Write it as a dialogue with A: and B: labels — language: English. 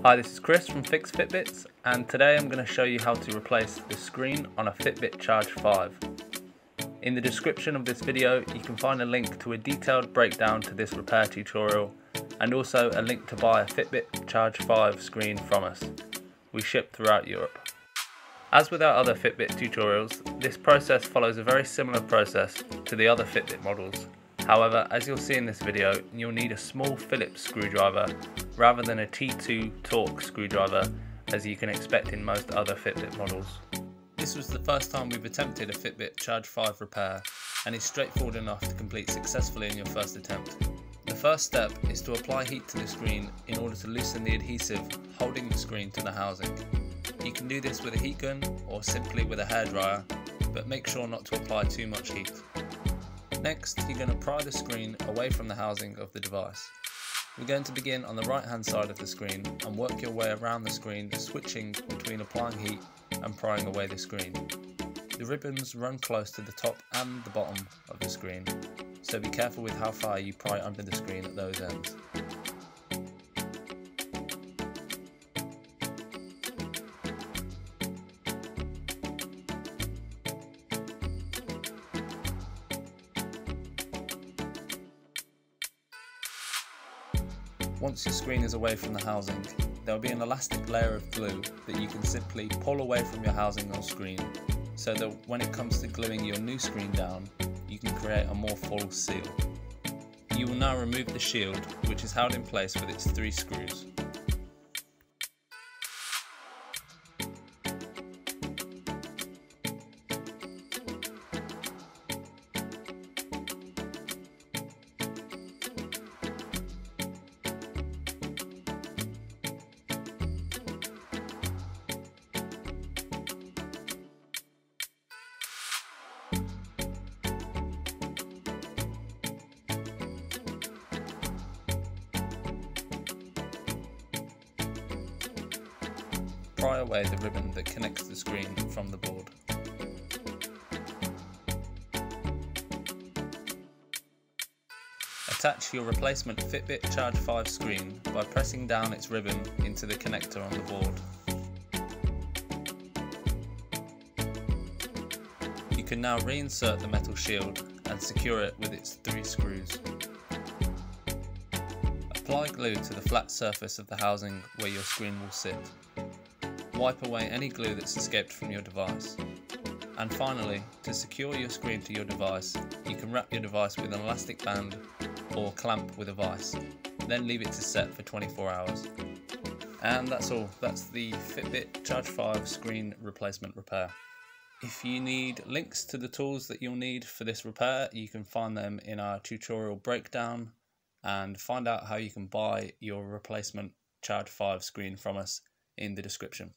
A: Hi, this is Chris from Fix Fitbits, and today I'm going to show you how to replace the screen on a Fitbit Charge 5. In the description of this video you can find a link to a detailed breakdown to this repair tutorial and also a link to buy a Fitbit Charge 5 screen from us. We ship throughout Europe. As with our other Fitbit tutorials, this process follows a very similar process to the other Fitbit models. However, as you'll see in this video, you'll need a small Phillips screwdriver rather than a T2 Torque screwdriver as you can expect in most other Fitbit models. This was the first time we've attempted a Fitbit Charge 5 repair and is straightforward enough to complete successfully in your first attempt. The first step is to apply heat to the screen in order to loosen the adhesive holding the screen to the housing. You can do this with a heat gun or simply with a hairdryer, but make sure not to apply too much heat. Next, you're going to pry the screen away from the housing of the device. We're going to begin on the right hand side of the screen and work your way around the screen, switching between applying heat and prying away the screen. The ribbons run close to the top and the bottom of the screen, so be careful with how far you pry under the screen at those ends. Once your screen is away from the housing, there will be an elastic layer of glue that you can simply pull away from your housing or screen, so that when it comes to gluing your new screen down, you can create a more full seal. You will now remove the shield, which is held in place with its 3 screws. Pry away the ribbon that connects the screen from the board. Attach your replacement Fitbit Charge 5 screen by pressing down its ribbon into the connector on the board. You can now reinsert the metal shield and secure it with its 3 screws. Apply glue to the flat surface of the housing where your screen will sit. Wipe away any glue that's escaped from your device. And finally, to secure your screen to your device, you can wrap your device with an elastic band or clamp with a vise, then leave it to set for 24 hours. And that's all. That's the Fitbit Charge 5 screen replacement repair. If you need links to the tools that you'll need for this repair, you can find them in our tutorial breakdown, and find out how you can buy your replacement Charge 5 screen from us in the description.